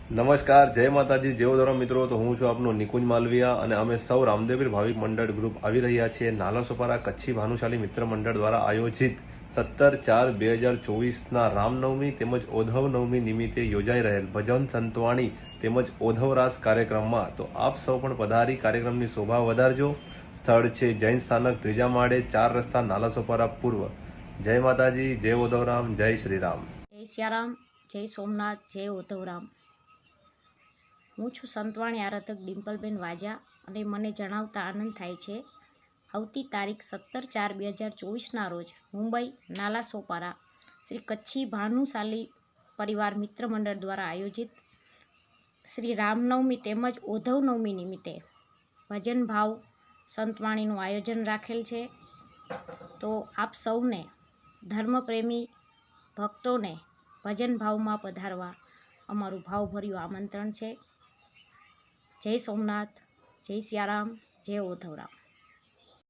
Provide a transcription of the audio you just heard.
નમસ્કાર, જય માતાજી, જય ઉદોરામ મિત્રો. તો હું છું આપનો નિકુંજ માલવિયા અને અમે સૌ રામદેવપીર ભાવિક મંડળ ગ્રુપ આવી રહ્યા છીએ નાલાસોપારા કચ્છી ભાનુશાલી મિત્ર મંડળ દ્વારા આયોજિત 17/4/2024ના રામનવમી તેમજ ઓધવ નવમી નિમિત્તે યોજાઈ રહેલ ભજન સંતવાણી તેમજ ઓધવ રાસ કાર્યક્રમમાં તો આપ સૌ પણ પધારી કાર્યક્રમની શોભા વધારજો. સ્થળ છે જૈન સ્થાનક, 3જા માળે, 4 રસ્તા, નાલાસોપારા પૂર્વ. જય માતાજી, જય ઉદવરામ, જય શ્રીરામ. જય સિયારામ, જય સોમનાથ, જય ઉધવરામ. હું છું સંતવાણી આરાધક ડિમ્પલબેન વાજા અને મને જણાવતા આનંદ થાય છે આવતી તારીખ 17/4/2024ના રોજ મુંબઈ નાલાસોપારા શ્રી કચ્છી ભાનુશાલી પરિવાર મિત્ર મંડળ દ્વારા આયોજિત શ્રી રામનવમી તેમજ ઓધવ નવમી નિમિત્તે ભજન ભાવ સંતવાણીનું આયોજન રાખેલ છે. તો આપ સૌને ધર્મપ્રેમી ભક્તોને ભજન ભાવમાં પધારવા અમારું ભાવભર્યું આમંત્રણ છે. જય સોમનાથ, જય સિયારામ, જય ઉધવરામ.